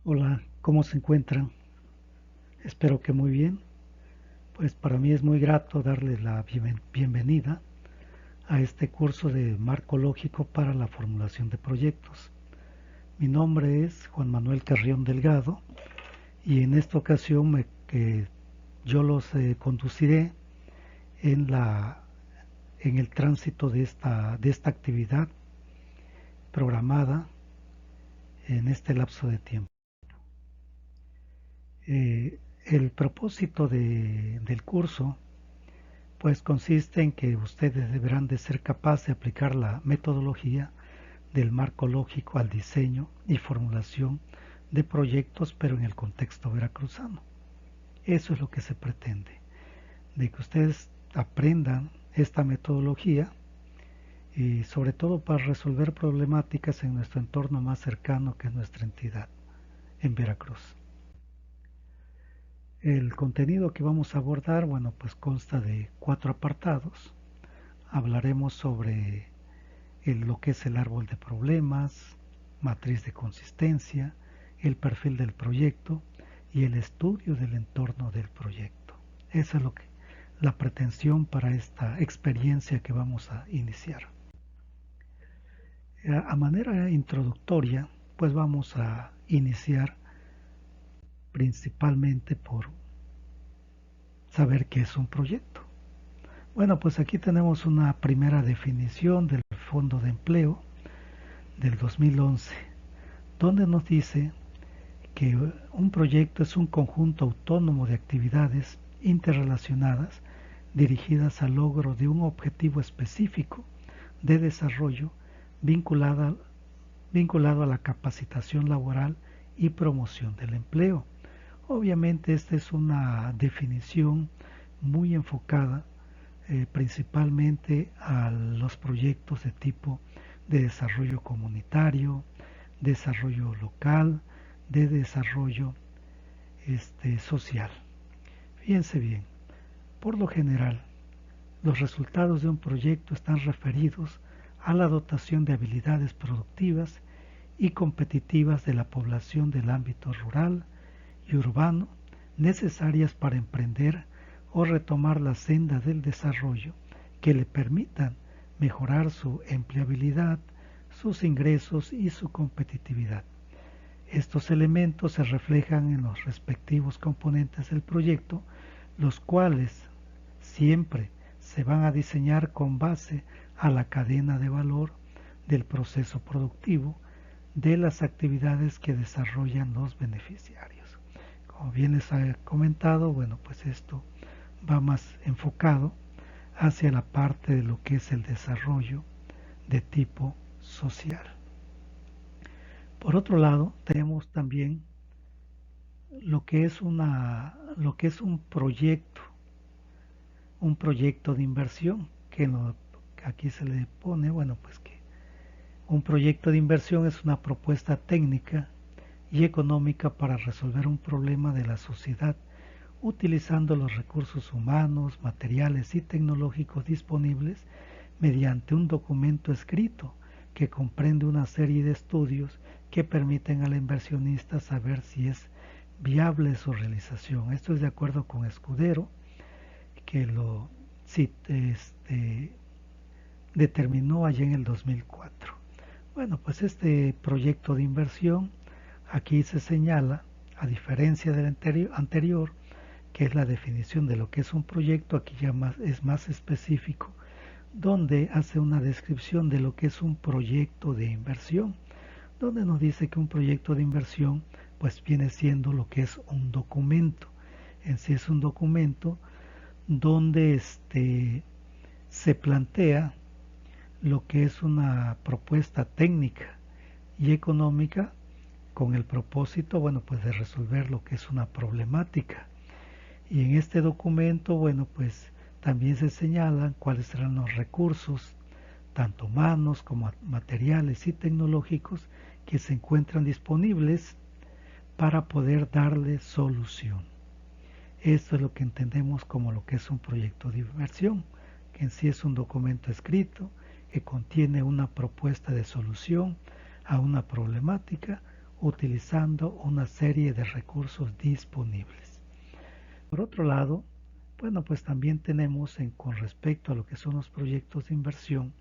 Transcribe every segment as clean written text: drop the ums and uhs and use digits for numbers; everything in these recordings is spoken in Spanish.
Hola, ¿cómo se encuentran? Espero que muy bien. Pues para mí es muy grato darles la bienvenida a este curso de marco lógico para la formulación de proyectos. Mi nombre es Juan Manuel Carrión Delgado y en esta ocasión yo los conduciré en, en el tránsito de esta actividad programada en este lapso de tiempo. El propósito del curso pues consiste en que ustedes deberán de ser capaces de aplicar la metodología del marco lógico al diseño y formulación de proyectos, pero en el contexto veracruzano. Eso es lo que se pretende, de que ustedes aprendan esta metodología y sobre todo para resolver problemáticas en nuestro entorno más cercano, que es nuestra entidad en Veracruz. El contenido que vamos a abordar, bueno, pues consta de 4 apartados. Hablaremos sobre lo que es el árbol de problemas, matriz de consistencia, el perfil del proyecto y el estudio del entorno del proyecto. Esa es la pretensión para esta experiencia que vamos a iniciar. A manera introductoria, pues vamos a iniciar principalmente por saber qué es un proyecto. Bueno, pues aquí tenemos una primera definición del Fondo de Empleo del 2011, donde nos dice que un proyecto es un conjunto autónomo de actividades interrelacionadas dirigidas al logro de un objetivo específico de desarrollo vinculado, vinculado a la capacitación laboral y promoción del empleo. Obviamente esta es una definición muy enfocada principalmente a los proyectos de tipo de desarrollo comunitario, desarrollo local, de desarrollo social. Fíjense bien, por lo general, los resultados de un proyecto están referidos a la dotación de habilidades productivas y competitivas de la población del ámbito rural y urbano necesarias para emprender o retomar la senda del desarrollo que le permitan mejorar su empleabilidad, sus ingresos y su competitividad. Estos elementos se reflejan en los respectivos componentes del proyecto, los cuales siempre se van a diseñar con base a la cadena de valor del proceso productivo de las actividades que desarrollan los beneficiarios. Como bien les he comentado, bueno, pues esto va más enfocado hacia la parte de lo que es el desarrollo de tipo social. Por otro lado, tenemos también lo que es un proyecto de inversión, aquí se le pone, bueno, pues que un proyecto de inversión es una propuesta técnica y económica para resolver un problema de la sociedad utilizando los recursos humanos, materiales y tecnológicos disponibles mediante un documento escrito que comprende una serie de estudios que permiten al inversionista saber si es viable su realización. Esto es de acuerdo con Escudero, que lo determinó allá en el 2004. Bueno, pues este proyecto de inversión aquí se señala, a diferencia del anterior, que es la definición de lo que es un proyecto, aquí ya es más específico, donde hace una descripción de lo que es un proyecto de inversión, donde nos dice que un proyecto de inversión pues viene siendo lo que es un documento. En sí es un documento donde se plantea lo que es una propuesta técnica y económica con el propósito, bueno, pues de resolver lo que es una problemática. Y en este documento, bueno, pues también se señalan cuáles serán los recursos, tanto humanos como materiales y tecnológicos, que se encuentran disponibles para poder darle solución. Esto es lo que entendemos como lo que es un proyecto de inversión, que en sí es un documento escrito que contiene una propuesta de solución a una problemática utilizando una serie de recursos disponibles. Por otro lado, bueno, pues también tenemos con respecto a lo que son los proyectos de inversión,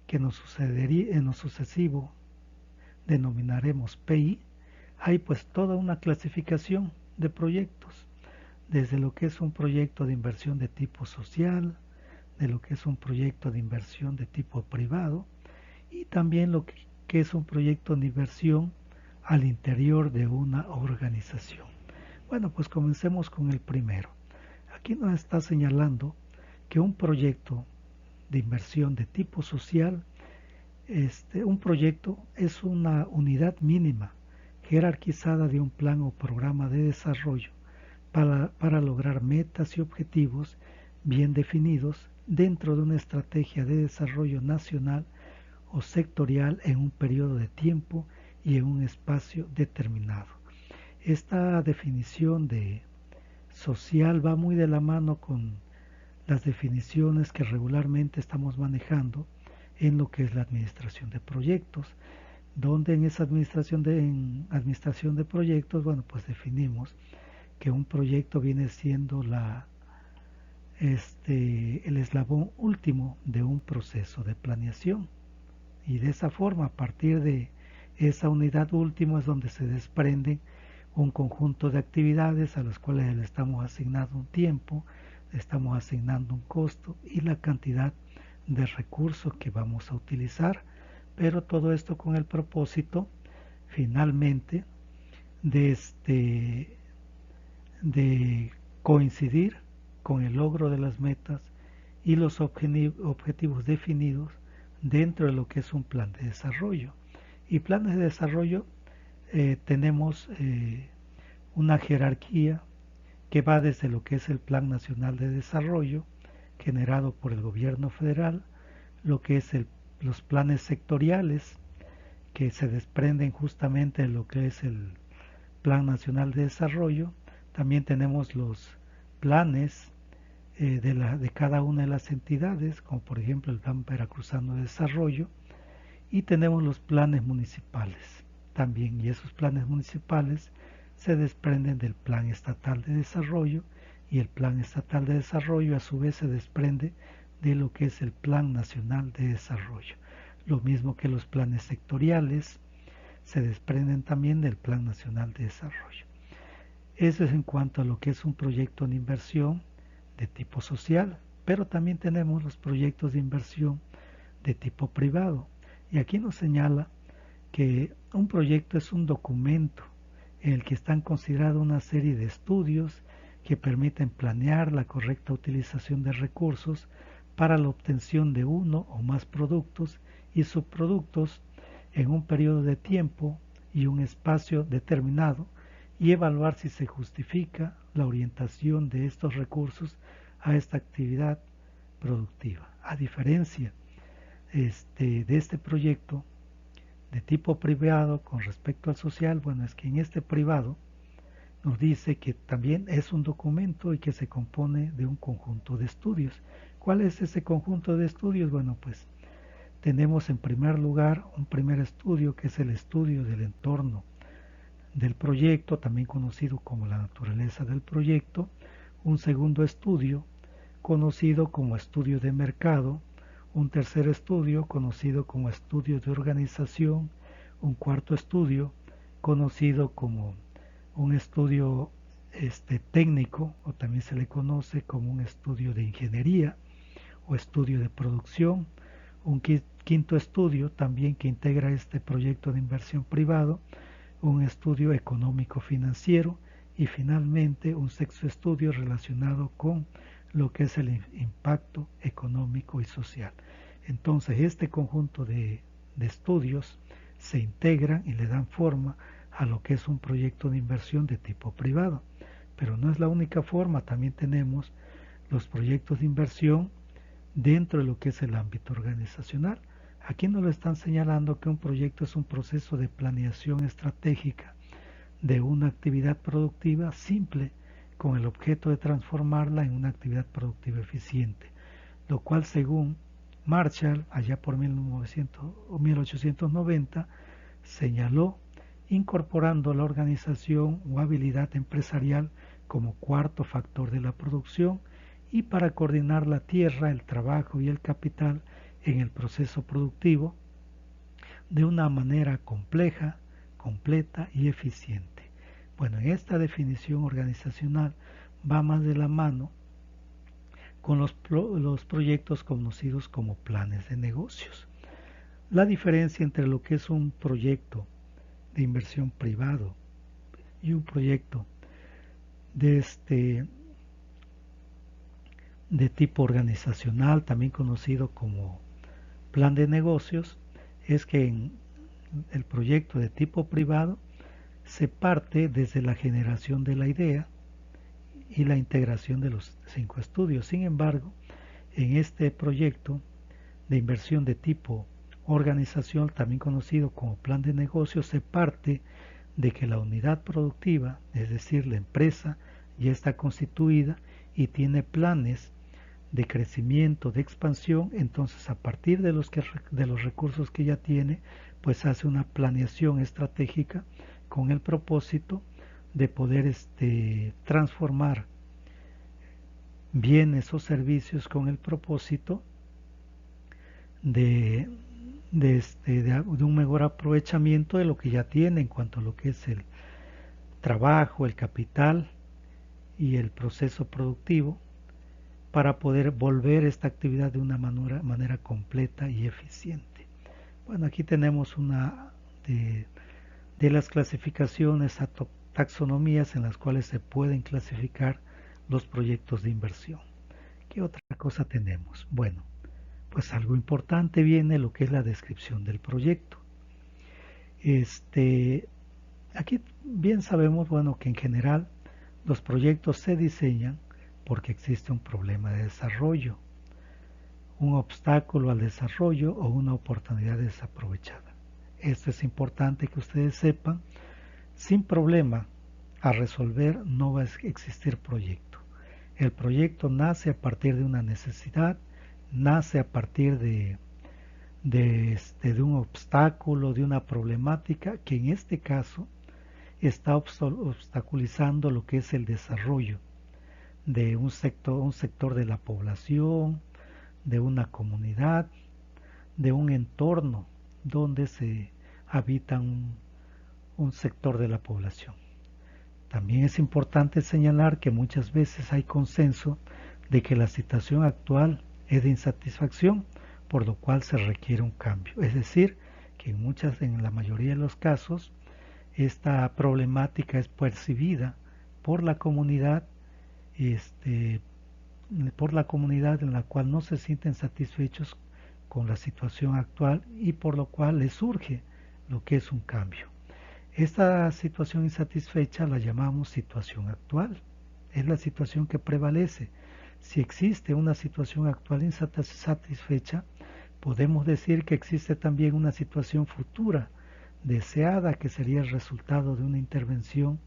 que en lo sucesivo denominaremos PI, hay pues toda una clasificación de proyectos, desde lo que es un proyecto de inversión de tipo social, de lo que es un proyecto de inversión de tipo privado y también lo que es un proyecto de inversión al interior de una organización. Bueno, pues comencemos con el primero. Aquí nos está señalando que un proyecto de inversión de tipo social, un proyecto es una unidad mínima jerarquizada de un plan o programa de desarrollo para lograr metas y objetivos bien definidos dentro de una estrategia de desarrollo nacional o sectorial en un periodo de tiempo y en un espacio determinado. Esta definición de social va muy de la mano con las definiciones que regularmente estamos manejando en lo que es la administración de proyectos, donde en esa administración de proyectos, bueno, pues definimos que un proyecto viene siendo el eslabón último de un proceso de planeación. Y de esa forma, a partir de esa unidad última es donde se desprenden un conjunto de actividades a las cuales le estamos asignando un tiempo, le estamos asignando un costo y la cantidad de recursos que vamos a utilizar, pero todo esto con el propósito finalmente de coincidir con el logro de las metas y los objetivos definidos dentro de lo que es un plan de desarrollo. Y planes de desarrollo tenemos una jerarquía que va desde lo que es el Plan Nacional de Desarrollo, generado por el gobierno federal, lo que es los planes sectoriales, que se desprenden justamente de lo que es el Plan Nacional de Desarrollo. También tenemos los planes de cada una de las entidades, como por ejemplo el Plan Veracruzano de Desarrollo, y tenemos los planes municipales también, y esos planes municipales se desprenden del Plan Estatal de Desarrollo, y el Plan Estatal de Desarrollo a su vez se desprende de lo que es el Plan Nacional de Desarrollo. Lo mismo que los planes sectoriales se desprenden también del Plan Nacional de Desarrollo. Eso es en cuanto a lo que es un proyecto de inversión de tipo social, pero también tenemos los proyectos de inversión de tipo privado. Y aquí nos señala que un proyecto es un documento en el que están considerados una serie de estudios que permiten planear la correcta utilización de recursos para la obtención de uno o más productos y subproductos en un periodo de tiempo y un espacio determinado, y evaluar si se justifica la orientación de estos recursos a esta actividad productiva. A diferencia de este proyecto de tipo privado con respecto al social, bueno, es que en este privado nos dice que también es un documento y que se compone de un conjunto de estudios. ¿Cuál es ese conjunto de estudios? Bueno, pues tenemos en primer lugar un primer estudio, que es el estudio del entorno del proyecto, también conocido como la naturaleza del proyecto. Un segundo estudio, conocido como estudio de mercado. Un tercer estudio, conocido como estudio de organización. Un cuarto estudio, conocido como un estudio técnico, o también se le conoce como un estudio de ingeniería o estudio de producción. Un quinto estudio también que integra este proyecto de inversión privado, un estudio económico financiero, y finalmente un sexto estudio relacionado con lo que es el impacto económico y social. Entonces este conjunto de estudios se integran y le dan forma a lo que es un proyecto de inversión de tipo privado. Pero no es la única forma, también tenemos los proyectos de inversión dentro de lo que es el ámbito organizacional. Aquí nos lo están señalando que un proyecto es un proceso de planeación estratégica de una actividad productiva simple con el objeto de transformarla en una actividad productiva eficiente, lo cual según Marshall, allá por 1890, señaló incorporando la organización o habilidad empresarial como cuarto factor de la producción y para coordinar la tierra, el trabajo y el capital en el proceso productivo de una manera compleja, completa y eficiente. Bueno, en esta definición organizacional va más de la mano con los proyectos conocidos como planes de negocios. La diferencia entre lo que es un proyecto de inversión privado y un proyecto de de tipo organizacional, también conocido como plan de negocios, es que en el proyecto de tipo privado se parte desde la generación de la idea y la integración de los 5 estudios. Sin embargo, en este proyecto de inversión de tipo organización, también conocido como plan de negocios, se parte de que la unidad productiva, es decir, la empresa, ya está constituida y tiene planes de crecimiento, de expansión. Entonces, a partir de los recursos que ya tiene, pues hace una planeación estratégica con el propósito de poder transformar bienes o servicios con el propósito de, de un mejor aprovechamiento de lo que ya tiene en cuanto a lo que es el trabajo, el capital y el proceso productivo, para poder volver esta actividad de una manera completa y eficiente. Bueno, aquí tenemos una de las clasificaciones a taxonomías en las cuales se pueden clasificar los proyectos de inversión. ¿Qué otra cosa tenemos? Bueno, pues algo importante viene lo que es la descripción del proyecto. Aquí bien sabemos, bueno, que en general los proyectos se diseñan porque existe un problema de desarrollo, un obstáculo al desarrollo o una oportunidad desaprovechada. Esto es importante que ustedes sepan. Sin problema a resolver no va a existir proyecto. El proyecto nace a partir de una necesidad, nace a partir de un obstáculo, de una problemática que en este caso está obstaculizando lo que es el desarrollo de un sector de la población, de una comunidad, de un entorno donde se habita un sector de la población. También es importante señalar que muchas veces hay consenso de que la situación actual es de insatisfacción, por lo cual se requiere un cambio. Es decir, que en la mayoría de los casos, esta problemática es percibida por la comunidad, por la comunidad en la cual no se sienten satisfechos con la situación actual y por lo cual les surge lo que es un cambio. Esta situación insatisfecha la llamamos situación actual. Es la situación que prevalece. Si existe una situación actual insatisfecha, podemos decir que existe también una situación futura deseada, que sería el resultado de una intervención,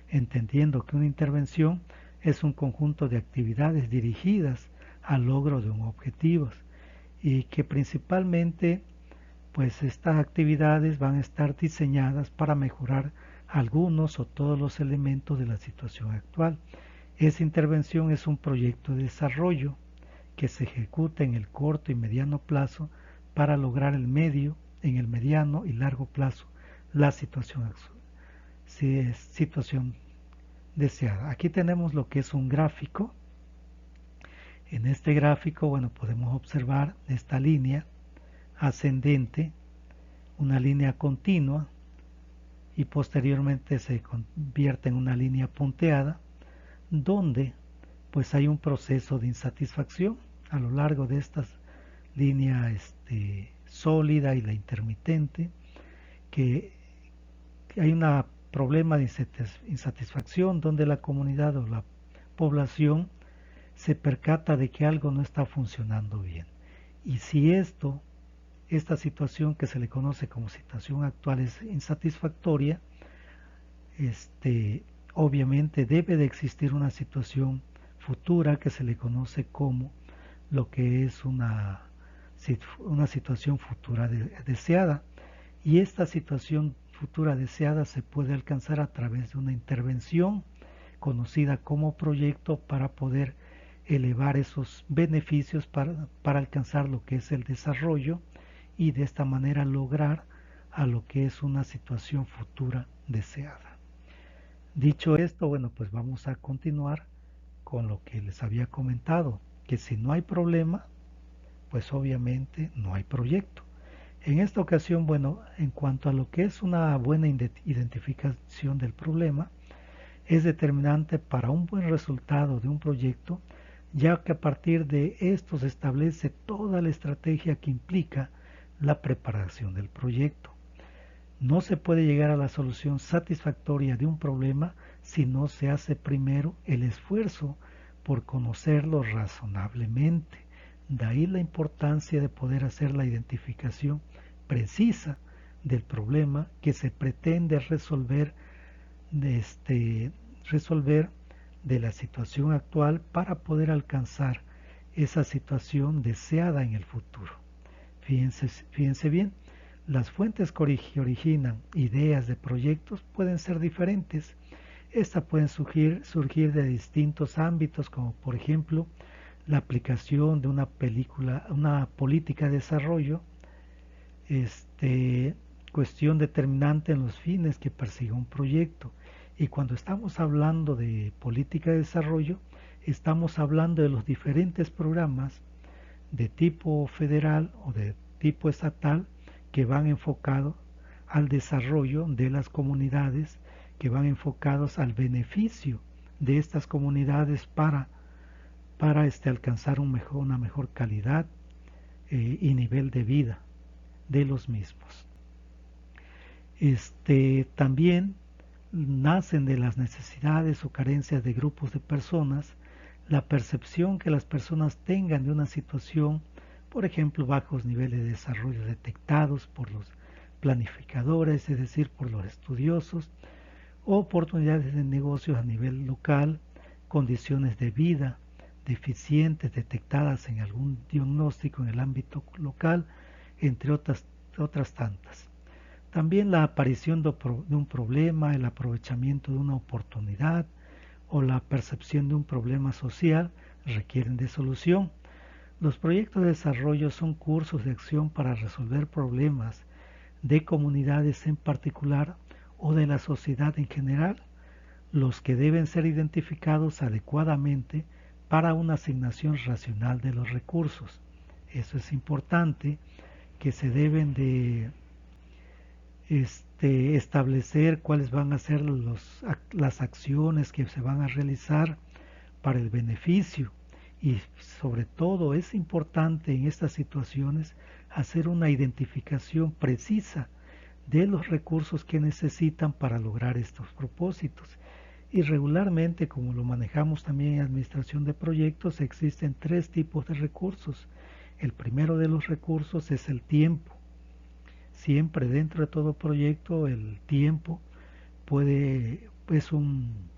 entendiendo que una intervención es un conjunto de actividades dirigidas al logro de un objetivo y que principalmente pues estas actividades van a estar diseñadas para mejorar algunos o todos los elementos de la situación actual. Esa intervención es un proyecto de desarrollo que se ejecuta en el corto y mediano plazo para lograr en el mediano y largo plazo la situación deseada. Aquí tenemos lo que es un gráfico. En este gráfico, bueno, podemos observar esta línea ascendente, una línea continua, y posteriormente se convierte en una línea punteada, donde pues hay un proceso de insatisfacción a lo largo de estas líneas sólida y la intermitente, que hay un problema de insatisfacción donde la comunidad o la población se percata de que algo no está funcionando bien. Y si esta situación que se le conoce como situación actual es insatisfactoria, obviamente debe de existir una situación futura que se le conoce como lo que es una situación futura deseada. Y esta situación futura deseada se puede alcanzar a través de una intervención conocida como proyecto para poder elevar esos beneficios para alcanzar lo que es el desarrollo y de esta manera lograr a lo que es una situación futura deseada. Dicho esto, bueno, pues vamos a continuar con lo que les había comentado, que si no hay problema, pues obviamente no hay proyecto. En esta ocasión, bueno, en cuanto a lo que es una buena identificación del problema, es determinante para un buen resultado de un proyecto, ya que a partir de esto se establece toda la estrategia que implica la preparación del proyecto. No se puede llegar a la solución satisfactoria de un problema si no se hace primero el esfuerzo por conocerlo razonablemente. De ahí la importancia de poder hacer la identificación precisa del problema que se pretende resolver de la situación actual para poder alcanzar esa situación deseada en el futuro. Fíjense bien, las fuentes que originan ideas de proyectos pueden ser diferentes. Estas pueden surgir de distintos ámbitos, como por ejemplo la aplicación de una política de desarrollo, cuestión determinante en los fines que persigue un proyecto. Y cuando estamos hablando de política de desarrollo, estamos hablando de los diferentes programas de tipo federal o de tipo estatal que van enfocados al desarrollo de las comunidades, que van enfocados al beneficio de estas comunidades para alcanzar una mejor calidad y nivel de vida de los mismos. También nacen de las necesidades o carencias de grupos de personas la percepción que las personas tengan de una situación, por ejemplo, bajos niveles de desarrollo detectados por los planificadores, es decir, por los estudiosos, oportunidades de negocios a nivel local, condiciones de vida deficientes detectadas en algún diagnóstico en el ámbito local, entre otras tantas. También la aparición de un problema, el aprovechamiento de una oportunidad o la percepción de un problema social requieren de solución. Los proyectos de desarrollo son cursos de acción para resolver problemas de comunidades en particular o de la sociedad en general, los que deben ser identificados adecuadamente para una asignación racional de los recursos. Eso es importante, que se deben de establecer cuáles van a ser las acciones que se van a realizar para el beneficio, y sobre todo es importante en estas situaciones hacer una identificación precisa de los recursos que necesitan para lograr estos propósitos. Y regularmente, como lo manejamos también en administración de proyectos, existen 3 tipos de recursos. El primero de los recursos es el tiempo. Siempre dentro de todo proyecto el tiempo es un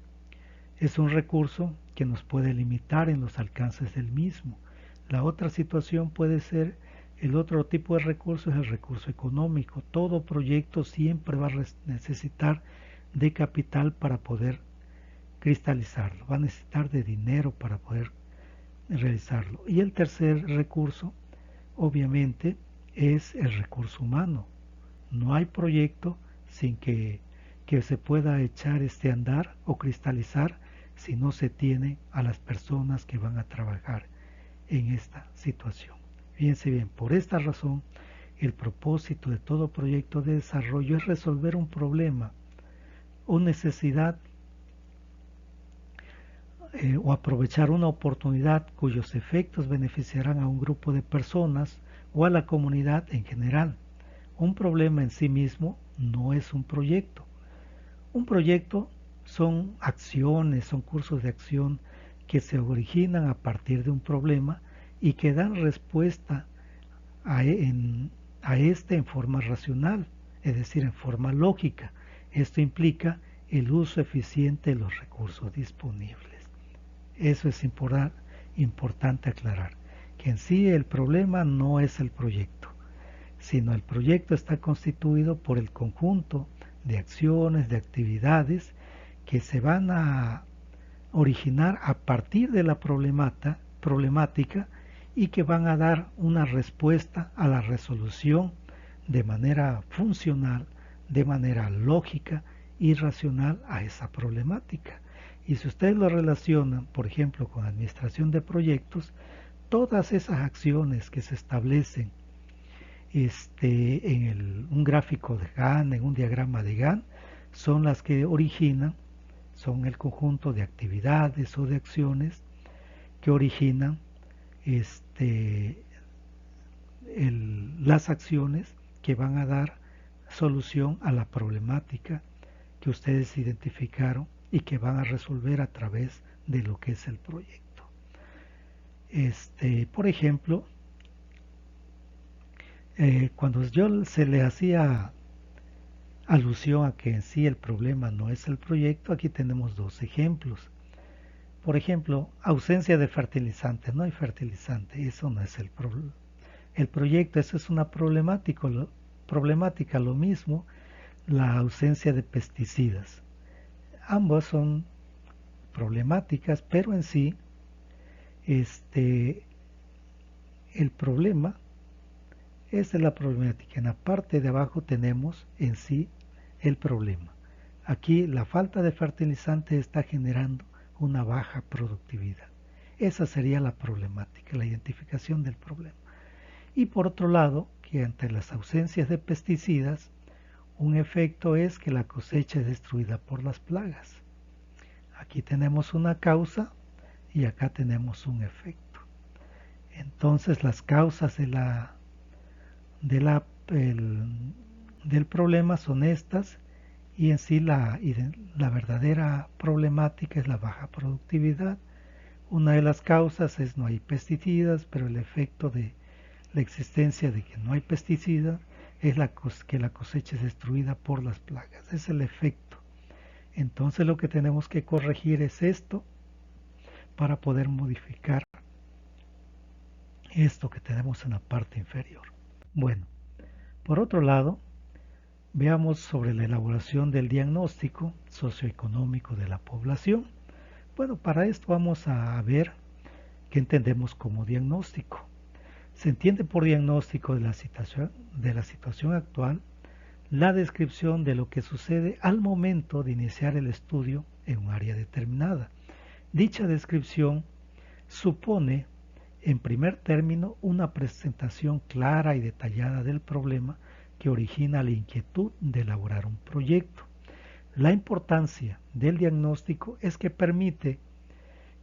recurso que nos puede limitar en los alcances del mismo. La otra situación puede ser, el otro tipo de recurso es el recurso económico. Todo proyecto siempre va a necesitar de capital para poder cristalizarlo, va a necesitar de dinero para poder realizarlo. Y el tercer recurso, obviamente, es el recurso humano. No hay proyecto sin que se pueda echar andar o cristalizar si no se tiene a las personas que van a trabajar en esta situación. Fíjense bien, por esta razón, el propósito de todo proyecto de desarrollo es resolver un problema o necesidad o aprovechar una oportunidad cuyos efectos beneficiarán a un grupo de personas o a la comunidad en general. Un problema en sí mismo no es un proyecto. Un proyecto son acciones, son cursos de acción que se originan a partir de un problema y que dan respuesta a este en forma racional, es decir, en forma lógica. Esto implica el uso eficiente de los recursos disponibles. Eso es importante aclarar, que en sí el problema no es el proyecto, sino el proyecto está constituido por el conjunto de acciones, de actividades que se van a originar a partir de la problemática y que van a dar una respuesta a la resolución de manera funcional, de manera lógica y racional a esa problemática. Y si ustedes lo relacionan, por ejemplo, con administración de proyectos, todas esas acciones que se establecen en un gráfico de Gantt, en un diagrama de Gantt, son las que originan, son el conjunto de actividades o de acciones que originan las acciones que van a dar solución a la problemática que ustedes identificaron y que van a resolver a través de lo que es el proyecto. Por ejemplo, cuando se le hacía alusión a que en sí el problema no es el proyecto, aquí tenemos dos ejemplos. Por ejemplo, ausencia de fertilizante. No hay fertilizante, eso no es el problema. El proyecto, eso es una problemática, lo mismo la ausencia de pesticidas. Ambas son problemáticas, pero en sí, el problema es de la problemática. En la parte de abajo tenemos en sí el problema. Aquí la falta de fertilizante está generando una baja productividad. Esa sería la problemática, la identificación del problema. Y por otro lado, que ante las ausencias de pesticidas, un efecto es que la cosecha es destruida por las plagas. Aquí tenemos una causa y acá tenemos un efecto. Entonces las causas del problema son estas, y en sí la verdadera problemática es la baja productividad. Una de las causas es no hay pesticidas, pero el efecto de la existencia de que no hay pesticidas es que la cosecha es destruida por las plagas. Es el efecto. Entonces lo que tenemos que corregir es esto para poder modificar esto que tenemos en la parte inferior. Bueno, por otro lado, veamos sobre la elaboración del diagnóstico socioeconómico de la población. Bueno, para esto vamos a ver qué entendemos como diagnóstico. Se entiende por diagnóstico de la situación actual la descripción de lo que sucede al momento de iniciar el estudio en un área determinada. Dicha descripción supone, en primer término, una presentación clara y detallada del problema que origina la inquietud de elaborar un proyecto. La importancia del diagnóstico es que permite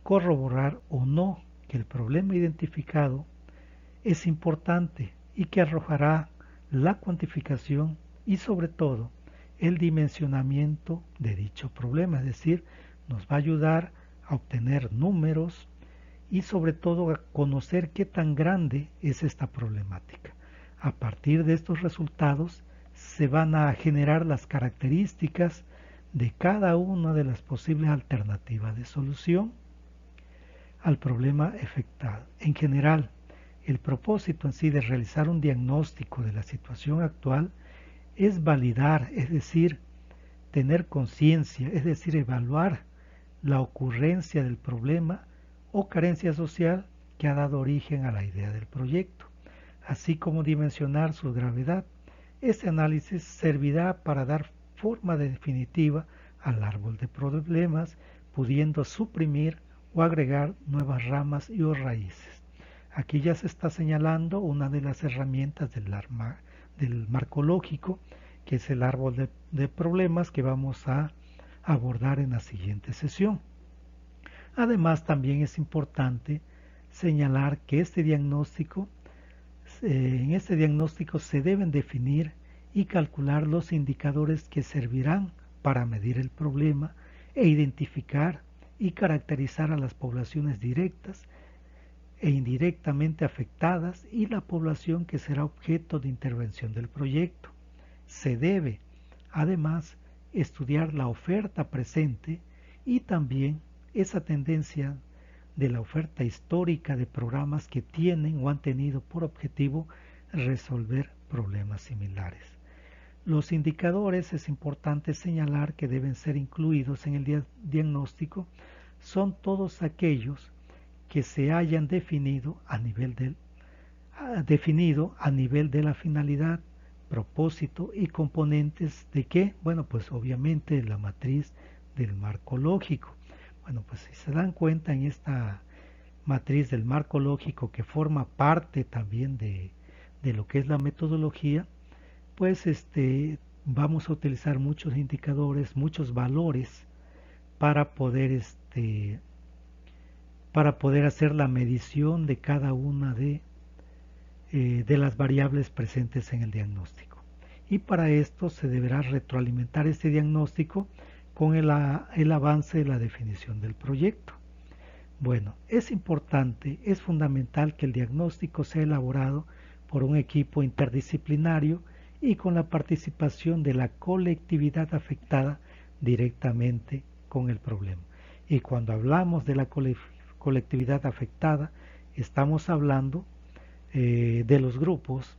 corroborar o no que el problema identificado es importante y que arrojará la cuantificación y sobre todo el dimensionamiento de dicho problema, es decir, nos va a ayudar a obtener números y sobre todo a conocer qué tan grande es esta problemática. A partir de estos resultados se van a generar las características de cada una de las posibles alternativas de solución al problema afectado. En general, el propósito en sí de realizar un diagnóstico de la situación actual es validar, es decir, tener conciencia, es decir, evaluar la ocurrencia del problema o carencia social que ha dado origen a la idea del proyecto, así como dimensionar su gravedad. Este análisis servirá para dar forma definitiva al árbol de problemas, pudiendo suprimir o agregar nuevas ramas y o raíces. Aquí ya se está señalando una de las herramientas del marco lógico, que es el árbol de problemas que vamos a abordar en la siguiente sesión. Además, también es importante señalar que en este diagnóstico se deben definir y calcular los indicadores que servirán para medir el problema e identificar y caracterizar a las poblaciones directas e indirectamente afectadas y la población que será objeto de intervención del proyecto. Se debe, además, estudiar la oferta presente y también esa tendencia de la oferta histórica de programas que tienen o han tenido por objetivo resolver problemas similares. Los indicadores, es importante señalar que deben ser incluidos en el diagnóstico, son todos aquellos que se hayan definido a nivel de la finalidad, propósito y componentes de qué. Bueno, pues obviamente la matriz del marco lógico. Bueno, pues si se dan cuenta, en esta matriz del marco lógico, que forma parte también de lo que es la metodología, pues vamos a utilizar muchos indicadores, muchos valores para poder hacer la medición de cada una de las variables presentes en el diagnóstico. Y para esto se deberá retroalimentar este diagnóstico con el avance de la definición del proyecto. Bueno, es importante, es fundamental que el diagnóstico sea elaborado por un equipo interdisciplinario y con la participación de la colectividad afectada directamente con el problema. Y cuando hablamos de la colectividad afectada, estamos hablando de los grupos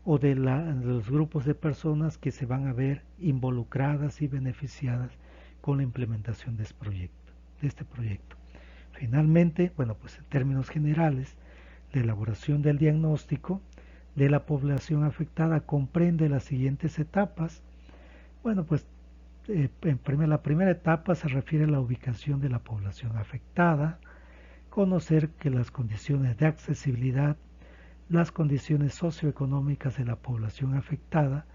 o de los grupos de personas que se van a ver involucradas y beneficiadas con la implementación de este proyecto. Finalmente, bueno, pues en términos generales, la elaboración del diagnóstico de la población afectada comprende las siguientes etapas. Bueno, pues la primera etapa se refiere a la ubicación de la población afectada, conocer que las condiciones de accesibilidad, las condiciones socioeconómicas de la población afectada,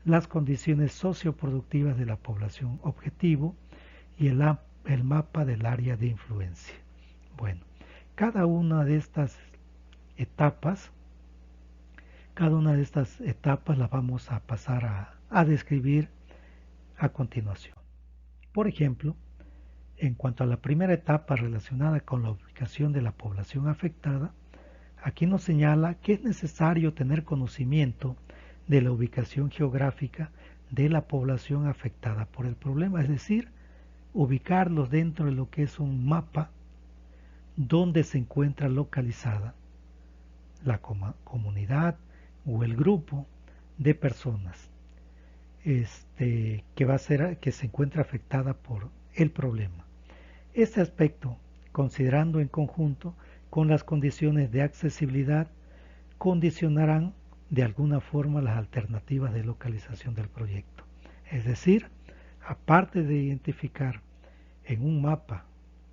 las condiciones socioproductivas de la población objetivo y el mapa del área de influencia. Bueno, cada una de estas etapas las vamos a pasar a describir a continuación. Por ejemplo, en cuanto a la primera etapa relacionada con la ubicación de la población afectada, aquí nos señala que es necesario tener conocimiento de la ubicación geográfica de la población afectada por el problema, es decir, ubicarlos dentro de lo que es un mapa donde se encuentra localizada la comunidad o el grupo de personas que se encuentra afectada por el problema. Este aspecto, considerando en conjunto con las condiciones de accesibilidad, condicionarán de alguna forma las alternativas de localización del proyecto. Es decir, aparte de identificar en un mapa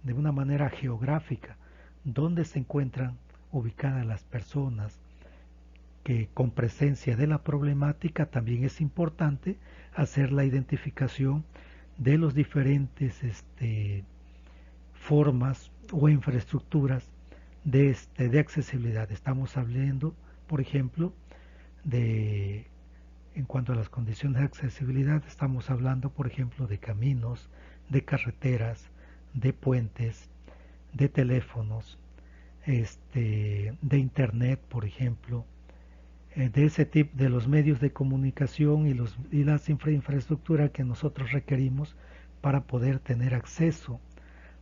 de una manera geográfica dónde se encuentran ubicadas las personas que con presencia de la problemática, también es importante hacer la identificación de los diferentes formas o infraestructuras de accesibilidad. Estamos hablando, por ejemplo, en cuanto a las condiciones de accesibilidad, estamos hablando, por ejemplo, de caminos, de carreteras, de puentes, de teléfonos, de internet, por ejemplo, de ese tipo de los medios de comunicación y las infraestructuras que nosotros requerimos para poder tener acceso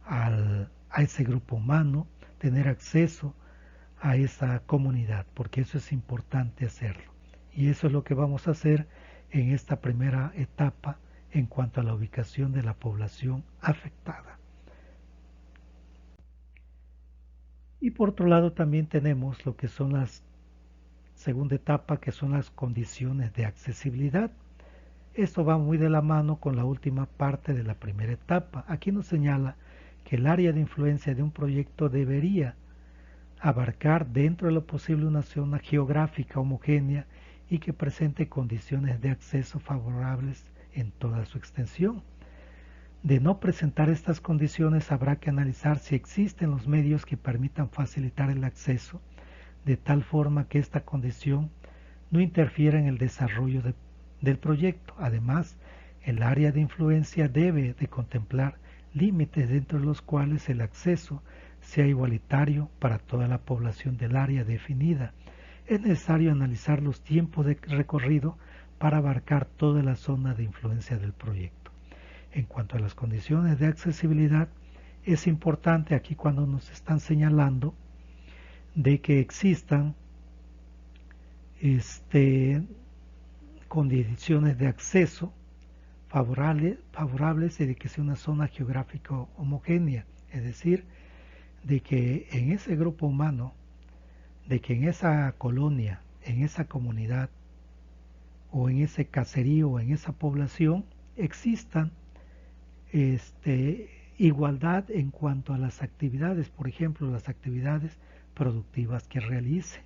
a ese grupo humano, tener acceso a esa comunidad, porque eso es importante hacerlo. Y eso es lo que vamos a hacer en esta primera etapa en cuanto a la ubicación de la población afectada. Y por otro lado también tenemos lo que son las segunda etapa, que son las condiciones de accesibilidad. Esto va muy de la mano con la última parte de la primera etapa. Aquí nos señala que el área de influencia de un proyecto debería abarcar dentro de lo posible una zona geográfica homogénea y que presente condiciones de acceso favorables en toda su extensión. De no presentar estas condiciones, habrá que analizar si existen los medios que permitan facilitar el acceso, de tal forma que esta condición no interfiera en el desarrollo del proyecto. Además, el área de influencia debe de contemplar límites dentro de los cuales el acceso sea igualitario para toda la población del área definida. Es necesario analizar los tiempos de recorrido para abarcar toda la zona de influencia del proyecto. En cuanto a las condiciones de accesibilidad, es importante aquí cuando nos están señalando de que existan condiciones de acceso favorables y de que sea una zona geográfica homogénea, es decir, de que en ese grupo humano, de que en esa colonia, en esa comunidad o en ese caserío o en esa población existan igualdad en cuanto a las actividades, por ejemplo, las actividades productivas que realicen,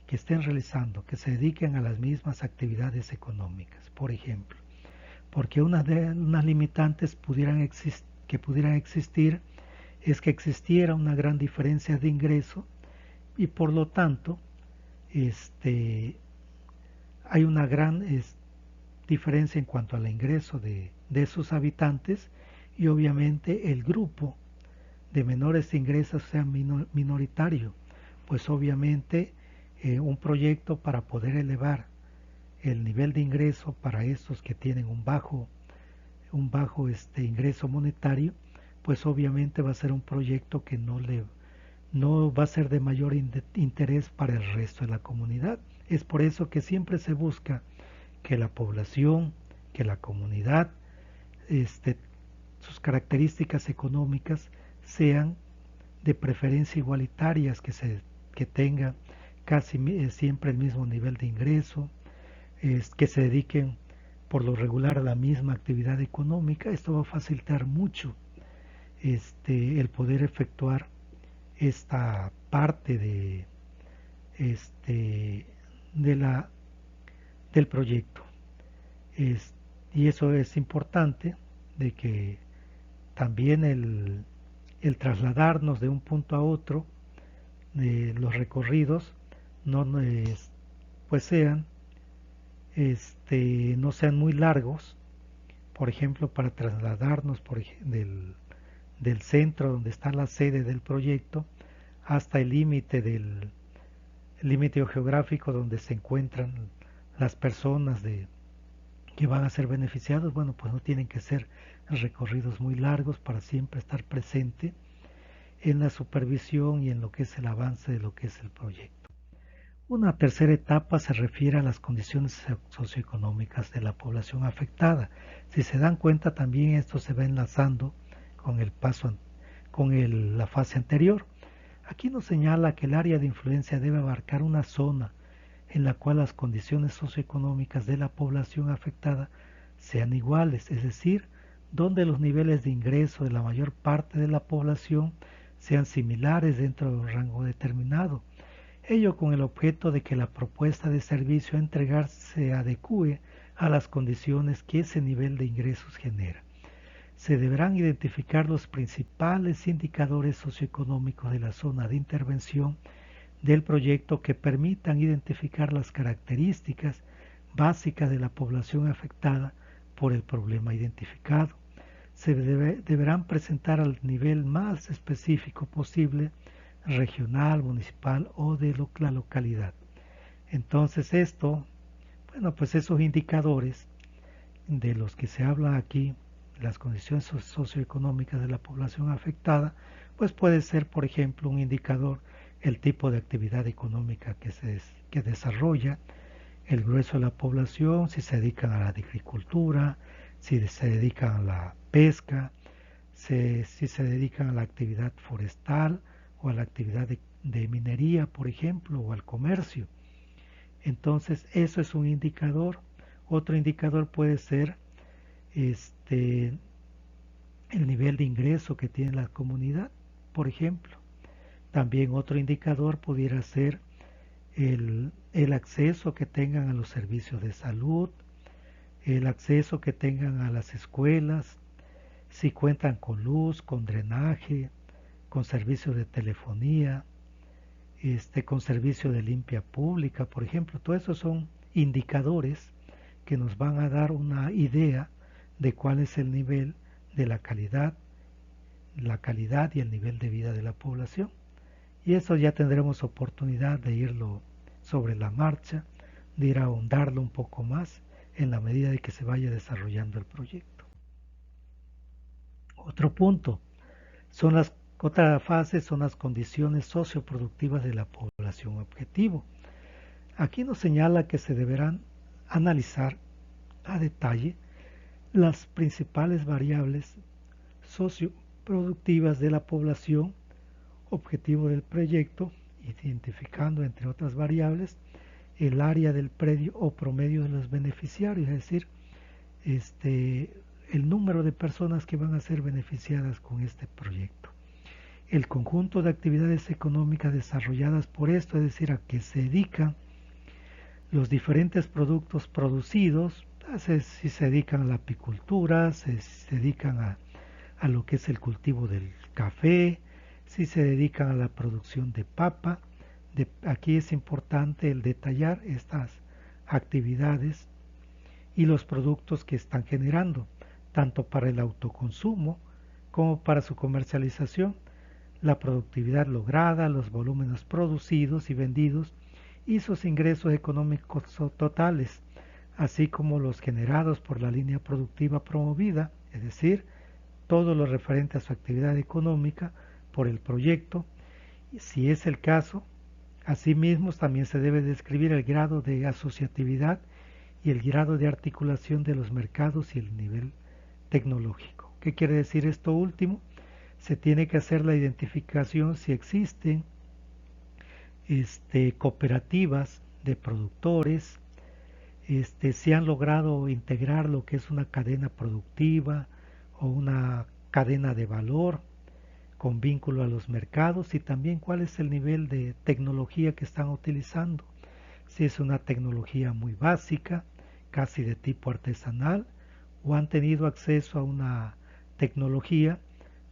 que estén realizando, que se dediquen a las mismas actividades económicas, por ejemplo. Porque unas limitantes que pudieran existir es que existiera una gran diferencia de ingreso y por lo tanto hay una gran diferencia en cuanto al ingreso de sus habitantes y obviamente el grupo de menores ingresos sea minoritario, pues obviamente un proyecto para poder elevar el nivel de ingreso para estos que tienen un bajo ingreso monetario, pues obviamente va a ser un proyecto que no va a ser de mayor interés para el resto de la comunidad. Es por eso que siempre se busca que la población, que la comunidad, sus características económicas sean de preferencia igualitarias, que tengan casi siempre el mismo nivel de ingreso, que se dediquen por lo regular a la misma actividad económica. Esto va a facilitar mucho el poder efectuar esta parte de del proyecto. Y eso es importante, de que también el trasladarnos de un punto a otro, de los recorridos, no pues no sean muy largos. Por ejemplo, para trasladarnos del centro donde está la sede del proyecto hasta el límite geográfico donde se encuentran las personas que van a ser beneficiados, bueno, pues no tienen que ser recorridos muy largos para siempre estar presente en la supervisión y en lo que es el avance de lo que es el proyecto. Una tercera etapa se refiere a las condiciones socioeconómicas de la población afectada. Si se dan cuenta, también esto se va enlazando con la fase anterior. Aquí nos señala que el área de influencia debe abarcar una zona en la cual las condiciones socioeconómicas de la población afectada sean iguales, es decir, donde los niveles de ingreso de la mayor parte de la población sean similares dentro de un rango determinado. Ello con el objeto de que la propuesta de servicio a entregar se adecue a las condiciones que ese nivel de ingresos genera. Se deberán identificar los principales indicadores socioeconómicos de la zona de intervención del proyecto que permitan identificar las características básicas de la población afectada por el problema identificado. Se deberán presentar al nivel más específico posible, regional, municipal o de la localidad. Entonces pues esos indicadores de los que se habla aquí, las condiciones socioeconómicas de la población afectada, pues puede ser, por ejemplo, un indicador el tipo de actividad económica que desarrolla el grueso de la población, si se dedican a la agricultura, si se dedican a la pesca, si se dedican a la actividad forestal o a la actividad de minería, por ejemplo, o al comercio. Entonces, eso es un indicador. Otro indicador puede ser el nivel de ingreso que tiene la comunidad, por ejemplo. También otro indicador pudiera ser el acceso que tengan a los servicios de salud, el acceso que tengan a las escuelas, si cuentan con luz, con drenaje, con servicios de telefonía, con servicio de limpia pública, por ejemplo. Todos esos son indicadores que nos van a dar una idea de cuál es el nivel de la calidad y el nivel de vida de la población. Y eso ya tendremos oportunidad de irlo sobre la marcha, de ir a ahondarlo un poco más en la medida de que se vaya desarrollando el proyecto. Otro punto, otra fase son las condiciones socioproductivas de la población objetivo. Aquí nos señala que se deberán analizar a detalle las principales variables socioproductivas de la población objetivo del proyecto, identificando entre otras variables el área del predio o promedio de los beneficiarios, es decir, el número de personas que van a ser beneficiadas con este proyecto. El conjunto de actividades económicas desarrolladas por esto, es decir, a que se dedican los diferentes productos producidos, si se dedican a la apicultura, se dedican a lo que es el cultivo del café, si se dedican a la producción de papa. Aquí es importante el detallar estas actividades y los productos que están generando, tanto para el autoconsumo como para su comercialización, la productividad lograda, los volúmenes producidos y vendidos y sus ingresos económicos totales, así como los generados por la línea productiva promovida, es decir, todo lo referente a su actividad económica por el proyecto, si es el caso. Asimismo, también se debe describir el grado de asociatividad y el grado de articulación de los mercados y el nivel tecnológico. ¿Qué quiere decir esto último? Se tiene que hacer la identificación si existen cooperativas de productores, si han logrado integrar lo que es una cadena productiva o una cadena de valor con vínculo a los mercados, y también cuál es el nivel de tecnología que están utilizando, si es una tecnología muy básica, casi de tipo artesanal, o han tenido acceso a una tecnología,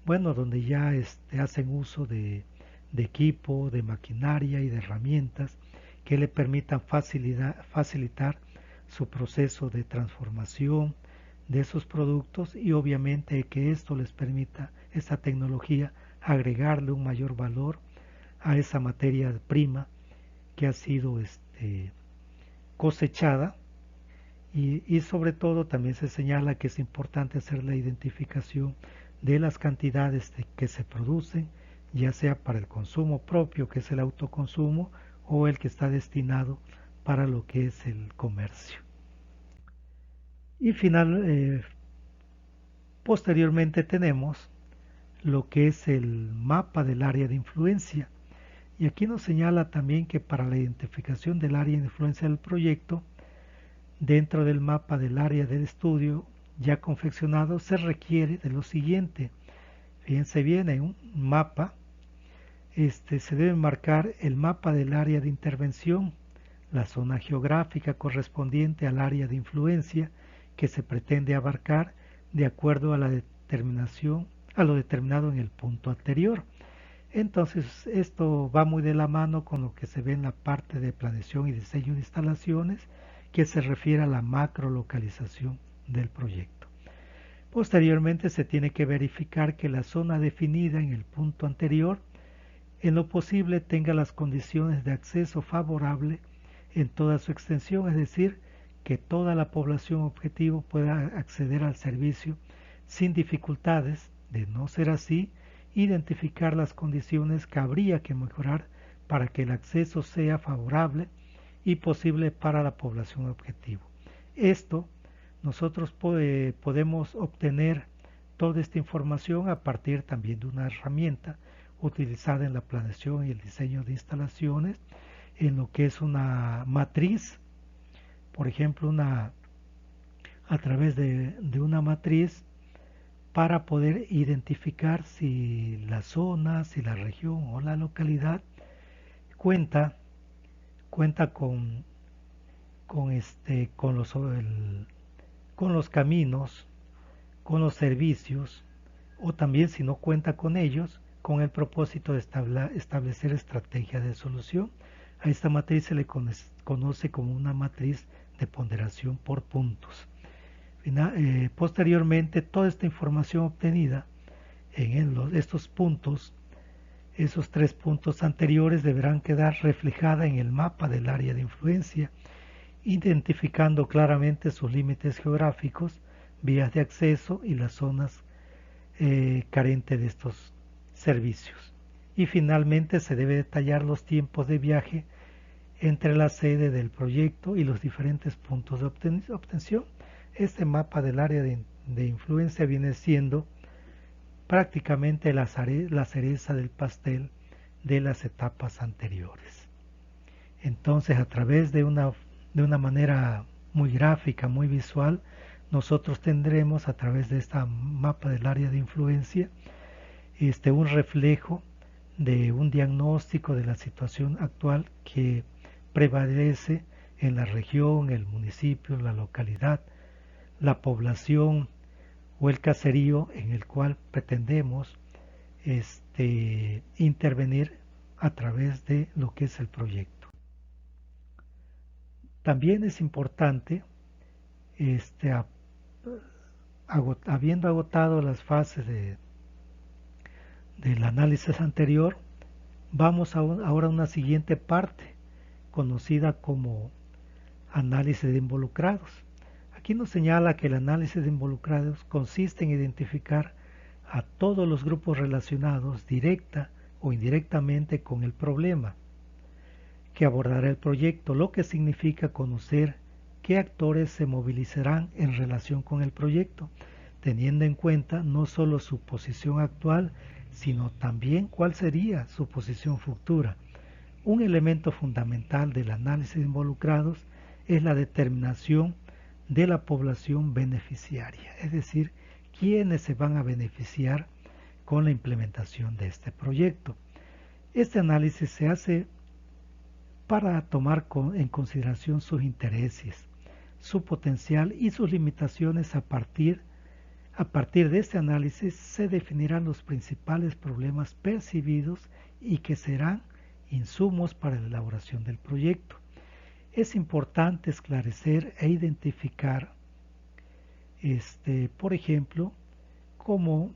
bueno, donde ya hacen uso de equipo, de maquinaria y de herramientas que le permitan facilitar su proceso de transformación de esos productos, y obviamente que esto les permita, esta tecnología, agregarle un mayor valor a esa materia prima que ha sido cosechada. Y sobre todo también se señala que es importante hacer la identificación de las cantidades que se producen, ya sea para el consumo propio, que es el autoconsumo, o el que está destinado para lo que es el comercio. Y posteriormente tenemos lo que es el mapa del área de influencia. Y aquí nos señala también que para la identificación del área de influencia del proyecto, dentro del mapa del área del estudio ya confeccionado, se requiere de lo siguiente. Fíjense bien, en un mapa se debe marcar el mapa del área de intervención, la zona geográfica correspondiente al área de influencia que se pretende abarcar de acuerdo a lo determinado en el punto anterior. Entonces, esto va muy de la mano con lo que se ve en la parte de planeación y diseño de instalaciones, que se refiere a la macrolocalización del proyecto. Posteriormente, se tiene que verificar que la zona definida en el punto anterior, en lo posible, tenga las condiciones de acceso favorable en toda su extensión, es decir, que toda la población objetivo pueda acceder al servicio sin dificultades. De no ser así, identificar las condiciones que habría que mejorar para que el acceso sea favorable y posible para la población objetivo. Esto nosotros podemos obtener toda esta información a partir también de una herramienta utilizada en la planeación y el diseño de instalaciones, en lo que es una matriz, por ejemplo, a través de una matriz, para poder identificar si la zona, si la región o la localidad cuenta con los caminos, con los servicios, o también, si no cuenta con ellos, con el propósito de establecer estrategias de solución. A esta matriz se le conoce como una matriz de ponderación por puntos. Posteriormente, toda esta información obtenida en estos puntos, esos 3 puntos anteriores, deberán quedar reflejada en el mapa del área de influencia, identificando claramente sus límites geográficos, vías de acceso y las zonas carentes de estos servicios. Y finalmente se debe detallar los tiempos de viaje entre la sede del proyecto y los diferentes puntos de obtención. Este mapa del área de influencia viene siendo prácticamente la cereza del pastel de las etapas anteriores. Entonces, a través de una manera muy gráfica, muy visual, nosotros tendremos a través de este mapa del área de influencia un reflejo de un diagnóstico de la situación actual que prevalece en la región, el municipio, la localidad, la población o el caserío en el cual pretendemos intervenir a través de lo que es el proyecto. También es importante, habiendo agotado las fases del análisis anterior, vamos ahora a una siguiente parte, conocida como análisis de involucrados. Aquí nos señala que el análisis de involucrados consiste en identificar a todos los grupos relacionados directa o indirectamente con el problema que abordará el proyecto, lo que significa conocer qué actores se movilizarán en relación con el proyecto, teniendo en cuenta no solo su posición actual, sino también cuál sería su posición futura. Un elemento fundamental del análisis de involucrados es la determinación de la población beneficiaria, es decir, quiénes se van a beneficiar con la implementación de este proyecto. Este análisis se hace para tomar en consideración sus intereses, su potencial y sus limitaciones. A partir de este análisis se definirán los principales problemas percibidos y que serán insumos para la elaboración del proyecto. Es importante esclarecer e identificar, por ejemplo, cómo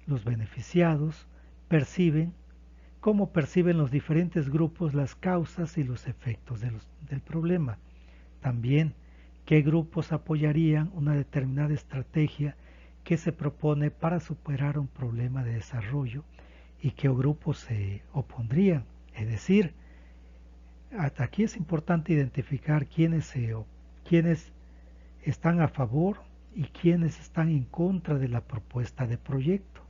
los beneficiados cómo perciben los diferentes grupos las causas y los efectos del problema. También, qué grupos apoyarían una determinada estrategia que se propone para superar un problema de desarrollo y qué grupos se opondrían. Es decir, aquí es importante identificar quiénes están a favor y quiénes están en contra de la propuesta de proyecto.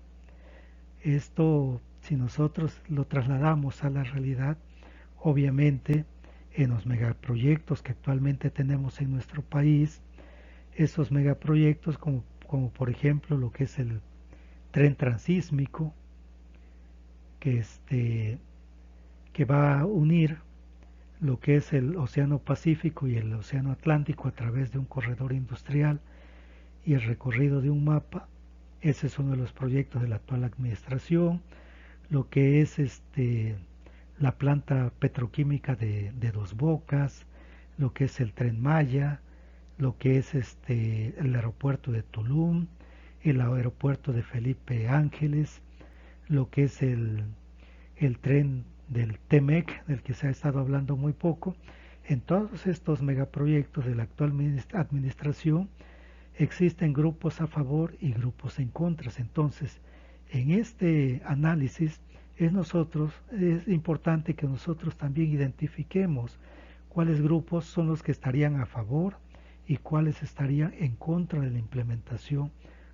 Esto, si nosotros lo trasladamos a la realidad, obviamente en los megaproyectos que actualmente tenemos en nuestro país, esos megaproyectos como por ejemplo lo que es el tren transísmico, que va a unir lo que es el Océano Pacífico y el Océano Atlántico a través de un corredor industrial y el recorrido de un mapa. Ese es uno de los proyectos de la actual administración. Lo que es la planta petroquímica de Dos Bocas, lo que es el Tren Maya, lo que es el aeropuerto de Tulum, el aeropuerto de Felipe Ángeles, lo que es el tren del TEMEC, del que se ha estado hablando muy poco. En todos estos megaproyectos de la actual administración existen grupos a favor y grupos en contra. Entonces, en este análisis es importante que nosotros también identifiquemos cuáles grupos son los que estarían a favor y cuáles estarían en contra de la implementación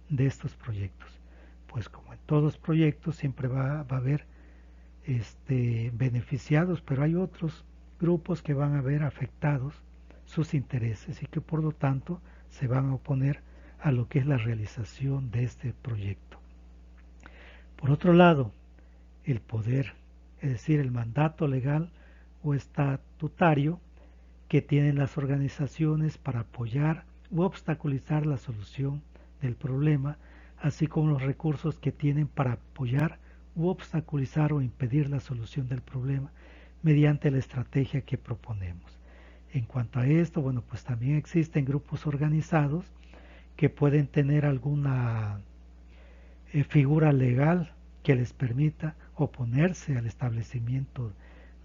de estos proyectos. Pues como en todos los proyectos siempre va a haber beneficiados, pero hay otros grupos que van a ver afectados sus intereses y que por lo tanto se van a oponer a lo que es la realización de este proyecto. Por otro lado, el poder, es decir, el mandato legal o estatutario que tienen las organizaciones para apoyar u obstaculizar la solución del problema, así como los recursos que tienen para apoyar u obstaculizar o impedir la solución del problema mediante la estrategia que proponemos. En cuanto a esto, bueno, pues también existen grupos organizados que pueden tener alguna figura legal que les permita oponerse al establecimiento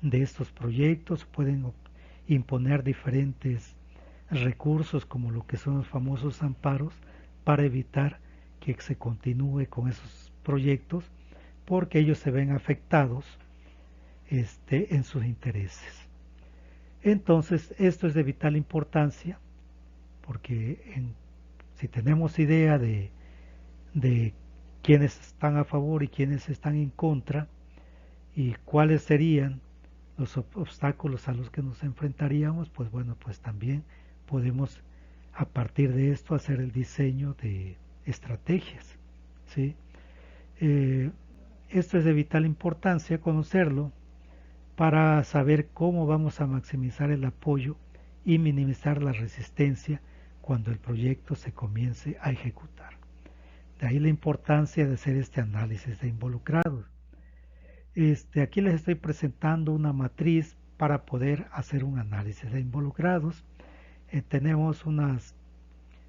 de estos proyectos, pueden imponer diferentes recursos como lo que son los famosos amparos para evitar que se continúe con esos proyectos porque ellos se ven afectados en sus intereses. Entonces, esto es de vital importancia porque si tenemos idea de quiénes están a favor y quiénes están en contra y cuáles serían los obstáculos a los que nos enfrentaríamos, pues bueno, pues también podemos a partir de esto hacer el diseño de estrategias, ¿sí? Eh, Esto es de vital importancia conocerlo para saber cómo vamos a maximizar el apoyo y minimizar la resistencia cuando el proyecto se comience a ejecutar. De ahí la importancia de hacer este análisis de involucrados. Aquí les estoy presentando una matriz para poder hacer un análisis de involucrados. Tenemos una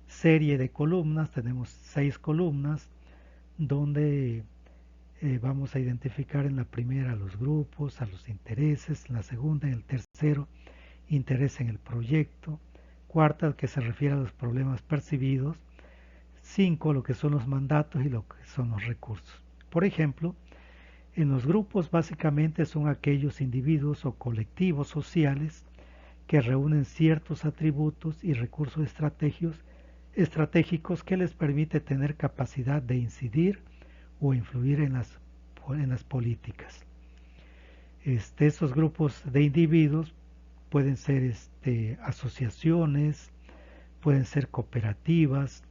serie de columnas, tenemos 6 columnas, donde vamos a identificar en la primera los grupos, a los intereses, en la segunda, en el tercero, interés en el proyecto, cuarta, que se refiere a los problemas percibidos, 5, lo que son los mandatos y lo que son los recursos. Por ejemplo, en los grupos básicamente son aquellos individuos o colectivos sociales que reúnen ciertos atributos y recursos estratégicos que les permite tener capacidad de incidir o influir en las políticas. Esos grupos de individuos pueden ser asociaciones, pueden ser cooperativas,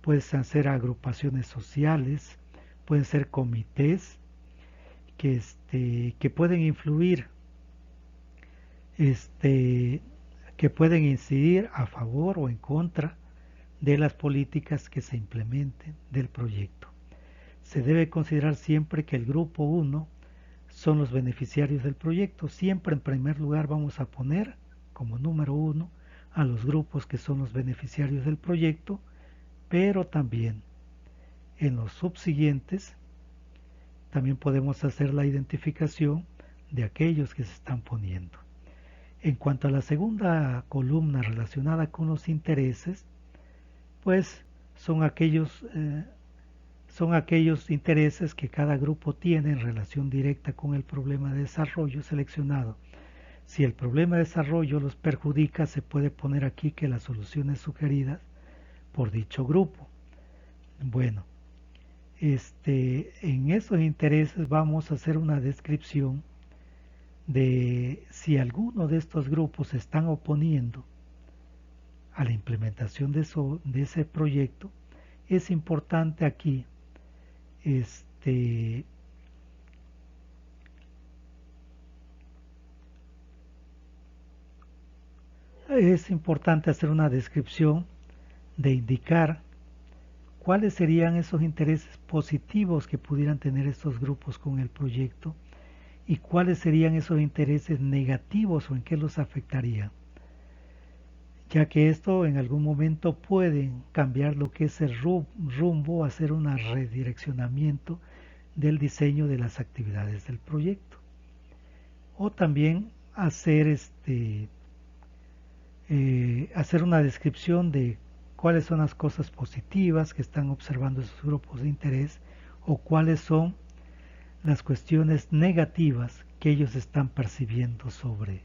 pueden ser agrupaciones sociales, pueden ser comités que pueden influir, que pueden incidir a favor o en contra de las políticas que se implementen del proyecto. Se debe considerar siempre que el grupo 1 son los beneficiarios del proyecto. Siempre en primer lugar vamos a poner como número 1 a los grupos que son los beneficiarios del proyecto, pero también en los subsiguientes también podemos hacer la identificación de aquellos que se están poniendo. En cuanto a la segunda columna relacionada con los intereses, pues son aquellos intereses que cada grupo tiene en relación directa con el problema de desarrollo seleccionado. Si el problema de desarrollo los perjudica, se puede poner aquí que las soluciones sugeridas por dicho grupo. Bueno, en esos intereses vamos a hacer una descripción de si alguno de estos grupos se están oponiendo a la implementación de ese proyecto. Es importante aquí es importante hacer una descripción de indicar cuáles serían esos intereses positivos que pudieran tener estos grupos con el proyecto y cuáles serían esos intereses negativos o en qué los afectaría, ya que esto en algún momento puede cambiar lo que es el rumbo, hacer un redireccionamiento del diseño de las actividades del proyecto, o también hacer hacer una descripción de cuáles son las cosas positivas que están observando esos grupos de interés o cuáles son las cuestiones negativas que ellos están percibiendo sobre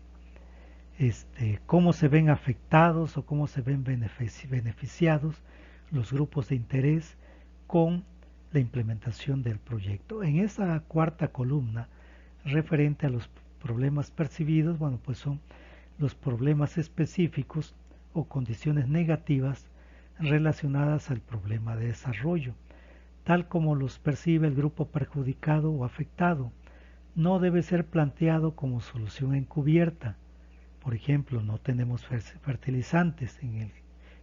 cómo se ven afectados o cómo se ven beneficiados los grupos de interés con la implementación del proyecto. En esa cuarta columna referente a los problemas percibidos, bueno, pues son los problemas específicos o condiciones negativas relacionadas al problema de desarrollo, tal como los percibe el grupo perjudicado o afectado. No debe ser planteado como solución encubierta. Por ejemplo, no tenemos fertilizantes en el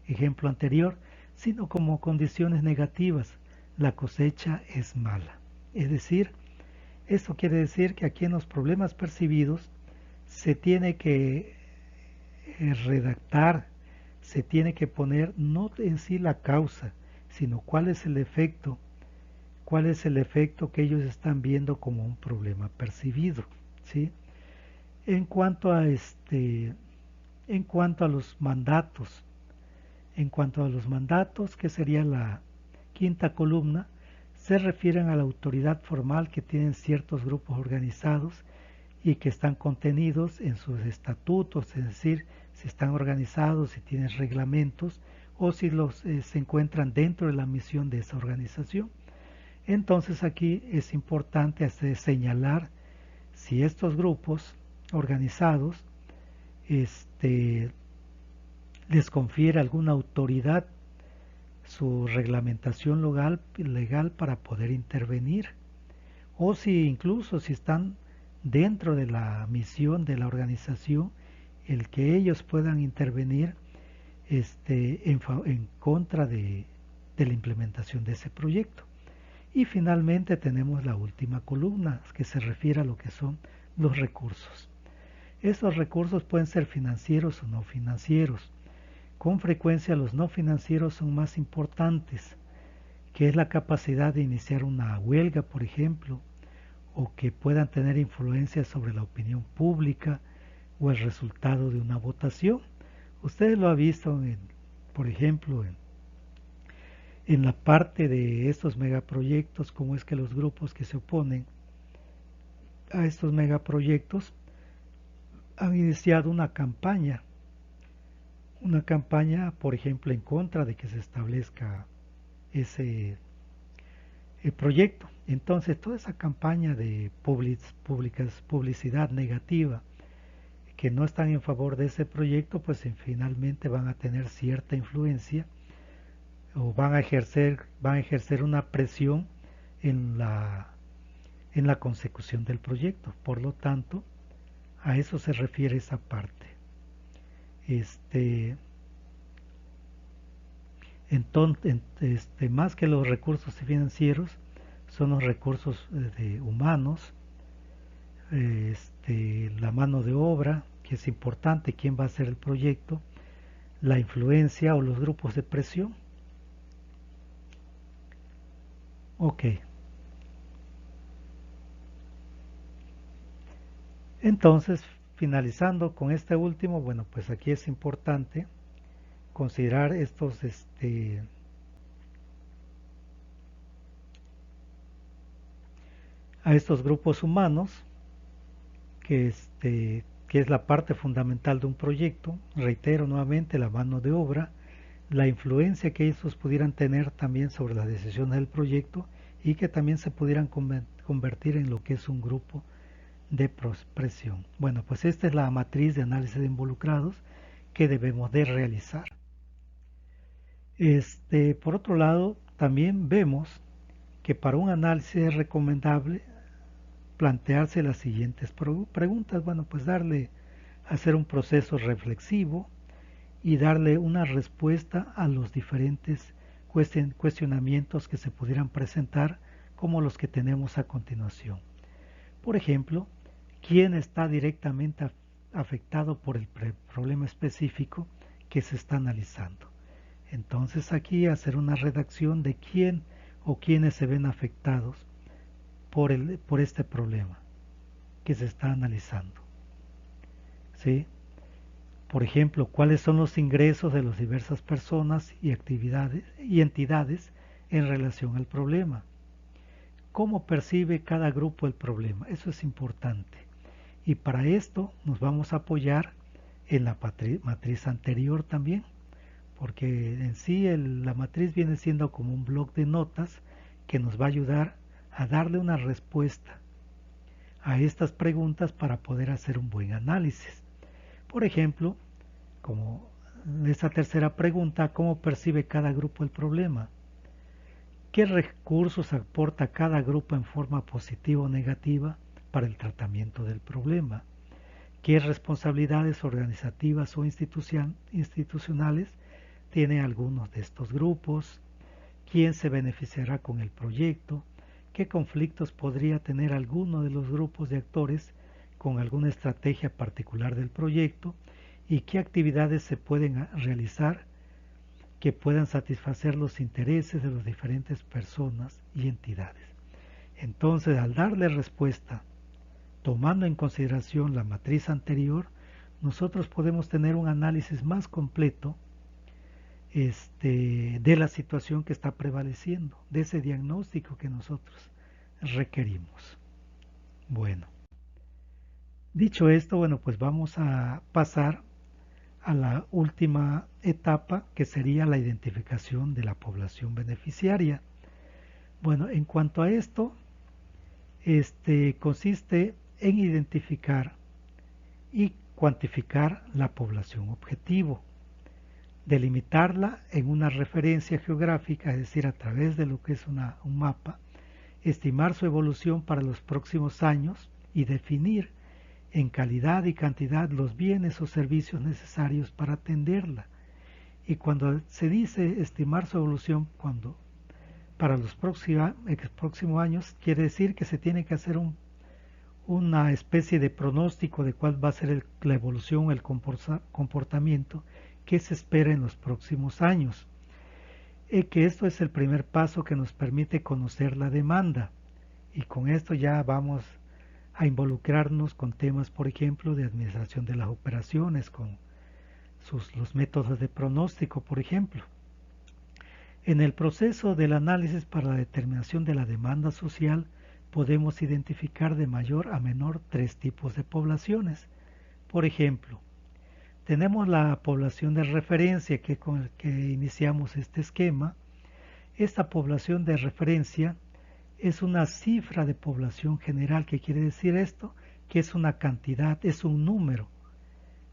ejemplo anterior, sino como condiciones negativas. La cosecha es mala. Es decir, esto quiere decir que aquí en los problemas percibidos se tiene que redactar, se tiene que poner no en sí la causa, sino cuál es el efecto que ellos están viendo como un problema percibido, ¿sí? En cuanto a los mandatos, que sería la quinta columna, se refieren a la autoridad formal que tienen ciertos grupos organizados y que están contenidos en sus estatutos, es decir, si están organizados, si tienen reglamentos o si se encuentran dentro de la misión de esa organización. Entonces aquí es importante señalar si estos grupos organizados les confiere alguna autoridad su reglamentación legal para poder intervenir, o si incluso si están dentro de la misión de la organización, el que ellos puedan intervenir en contra de la implementación de ese proyecto. Y finalmente tenemos la última columna que se refiere a lo que son los recursos. Estos recursos pueden ser financieros o no financieros. Con frecuencia los no financieros son más importantes, que es la capacidad de iniciar una huelga, por ejemplo, o que puedan tener influencia sobre la opinión pública o el resultado de una votación. Ustedes lo han visto, por ejemplo, en la parte de estos megaproyectos, cómo es que los grupos que se oponen a estos megaproyectos han iniciado una campaña, por ejemplo, en contra de que se establezca ese proyecto. Entonces, toda esa campaña de publicidad negativa que no están en favor de ese proyecto, pues finalmente van a tener cierta influencia o van a ejercer una presión en la consecución del proyecto. Por lo tanto, a eso se refiere esa parte. Entonces, más que los recursos financieros, son los recursos humanos, la mano de obra, que es importante, quién va a hacer el proyecto, la influencia o los grupos de presión. Ok. Entonces, finalizando con este último, bueno, pues aquí es importante considerar a estos grupos humanos que es la parte fundamental de un proyecto. Reitero nuevamente, la mano de obra, la influencia que ellos pudieran tener también sobre las decisiones del proyecto y que también se pudieran convertir en lo que es un grupo de presión. Bueno, pues esta es la matriz de análisis de involucrados que debemos de realizar. Por otro lado, también vemos que para un análisis es recomendable plantearse las siguientes preguntas. Bueno, pues hacer un proceso reflexivo y darle una respuesta a los diferentes cuestionamientos que se pudieran presentar, como los que tenemos a continuación. Por ejemplo, ¿quién está directamente afectado por el problema específico que se está analizando? Entonces aquí hacer una redacción de quién o quiénes se ven afectados por este problema que se está analizando. ¿Sí? Por ejemplo, cuáles son los ingresos de las diversas personas y actividades y entidades en relación al problema. ¿Cómo percibe cada grupo el problema? Eso es importante. Y para esto nos vamos a apoyar en la matriz anterior también, porque en sí la matriz viene siendo como un bloc de notas que nos va a ayudar a darle una respuesta a estas preguntas para poder hacer un buen análisis. Por ejemplo, como esta tercera pregunta, ¿cómo percibe cada grupo el problema? ¿Qué recursos aporta cada grupo en forma positiva o negativa para el tratamiento del problema? ¿Qué responsabilidades organizativas o institucionales tienen algunos de estos grupos? ¿Quién se beneficiará con el proyecto? ¿Qué conflictos podría tener alguno de los grupos de actores con alguna estrategia particular del proyecto? ¿Y qué actividades se pueden realizar que puedan satisfacer los intereses de las diferentes personas y entidades? Entonces, al darle respuesta, tomando en consideración la matriz anterior, nosotros podemos tener un análisis más completo de la situación que está prevaleciendo, de ese diagnóstico que nosotros requerimos. Bueno, Dicho esto, bueno, pues vamos a pasar a la última etapa, que sería la identificación de la población beneficiaria. Bueno, en cuanto a esto, consiste en identificar y cuantificar la población objetivo, delimitarla en una referencia geográfica, es decir, a través de lo que es un mapa, estimar su evolución para los próximos años y definir en calidad y cantidad los bienes o servicios necesarios para atenderla. Y cuando se dice estimar su evolución para los próximos años, quiere decir que se tiene que hacer una especie de pronóstico de cuál va a ser la evolución, el comportamiento que se espera en los próximos años. Que esto es el primer paso que nos permite conocer la demanda. Y con esto ya vamos a involucrarnos con temas, por ejemplo, de administración de las operaciones, con los métodos de pronóstico, por ejemplo. En el proceso del análisis para la determinación de la demanda social, podemos identificar de mayor a menor tres tipos de poblaciones. Por ejemplo, tenemos la población de referencia, que con el que iniciamos este esquema. Esta población de referencia es una cifra de población general. ¿Qué quiere decir esto? Que es una cantidad, es un número.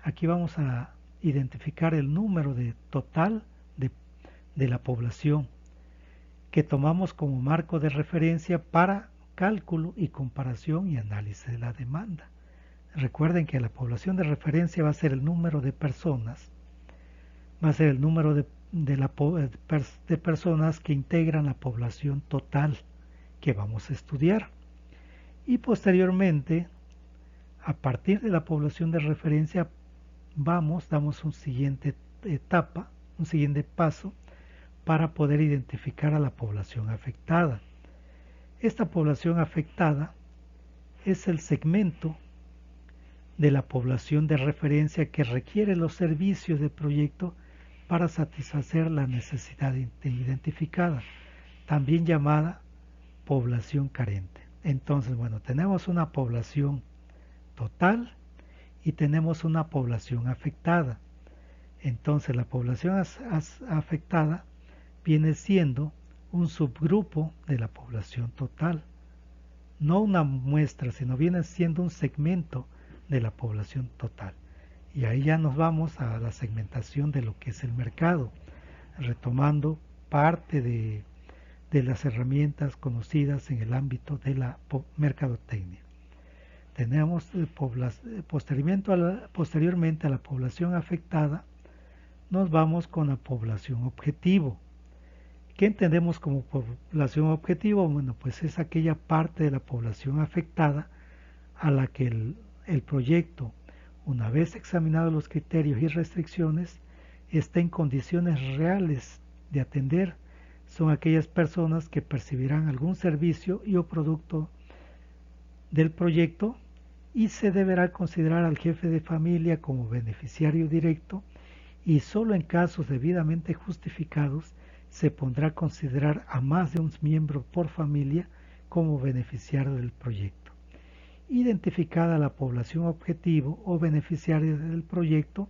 Aquí vamos a identificar el número total de la población, que tomamos como marco de referencia para cálculo y comparación y análisis de la demanda. Recuerden que la población de referencia va a ser el número de personas, va a ser el número de personas que integran la población total que vamos a estudiar. Y posteriormente, a partir de la población de referencia, damos una siguiente etapa, un siguiente paso, para poder identificar a la población afectada. Esta población afectada es el segmento de la población de referencia que requiere los servicios del proyecto para satisfacer la necesidad identificada, también llamada población carente. Entonces, bueno, tenemos una población total y tenemos una población afectada. Entonces, la población afectada viene siendo un subgrupo de la población total, no una muestra, sino viene siendo un segmento de la población total. Y ahí ya nos vamos a la segmentación de lo que es el mercado, retomando parte de las herramientas conocidas en el ámbito de la mercadotecnia. Tenemos posteriormente a la población afectada, nos vamos con la población objetivo. ¿Qué entendemos como población objetivo? Bueno, pues es aquella parte de la población afectada a la que el proyecto, una vez examinados los criterios y restricciones, está en condiciones reales de atender. Son aquellas personas que percibirán algún servicio y o producto del proyecto, y se deberá considerar al jefe de familia como beneficiario directo, y solo en casos debidamente justificados se pondrá a considerar a más de un miembro por familia como beneficiario del proyecto. Identificada la población objetivo o beneficiaria del proyecto,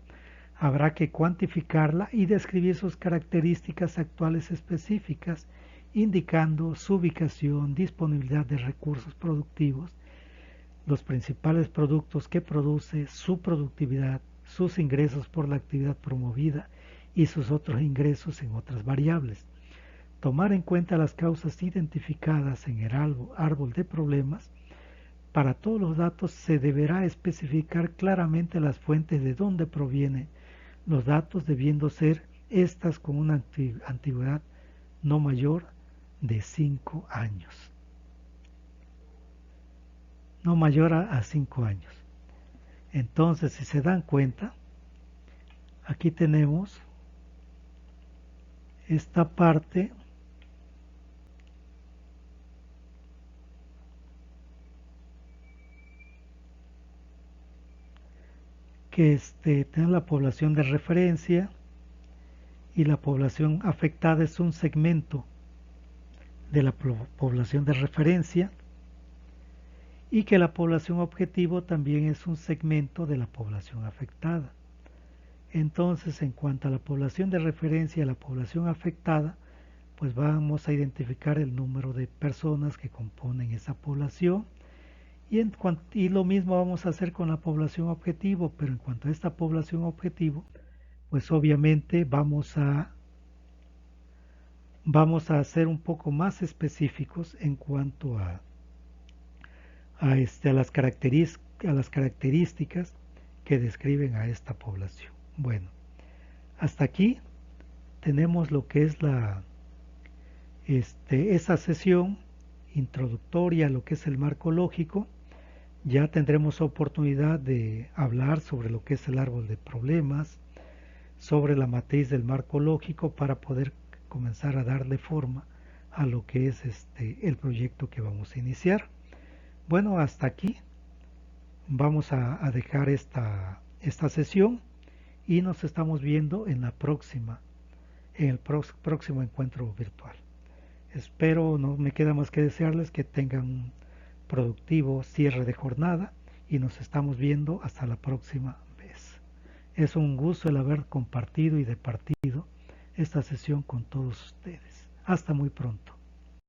habrá que cuantificarla y describir sus características actuales específicas, indicando su ubicación, disponibilidad de recursos productivos, los principales productos que produce, su productividad, sus ingresos por la actividad promovida y sus otros ingresos en otras variables. Tomar en cuenta las causas identificadas en el árbol de problemas. Para todos los datos se deberá especificar claramente las fuentes de donde provienen los datos, debiendo ser estas con una antigüedad no mayor de 5 años. No mayor a 5 años. Entonces, si se dan cuenta, aquí tenemos esta parte que tiene la población de referencia, y la población afectada es un segmento de la población de referencia, y que la población objetivo también es un segmento de la población afectada. Entonces, en cuanto a la población de referencia y a la población afectada, pues vamos a identificar el número de personas que componen esa población y lo mismo vamos a hacer con la población objetivo, pero en cuanto a esta población objetivo, pues obviamente vamos a ser un poco más específicos en cuanto a las características que describen a esta población. Bueno, hasta aquí tenemos lo que es esa sesión introductoria a lo que es el marco lógico. Ya tendremos oportunidad de hablar sobre lo que es el árbol de problemas, sobre la matriz del marco lógico para poder comenzar a darle forma a lo que es el proyecto que vamos a iniciar. Bueno, hasta aquí vamos a dejar esta sesión y nos estamos viendo en el próximo encuentro virtual. Espero, no me queda más que desearles que tengan un productivo cierre de jornada y nos estamos viendo hasta la próxima vez. Es un gusto el haber compartido y departido esta sesión con todos ustedes. Hasta muy pronto.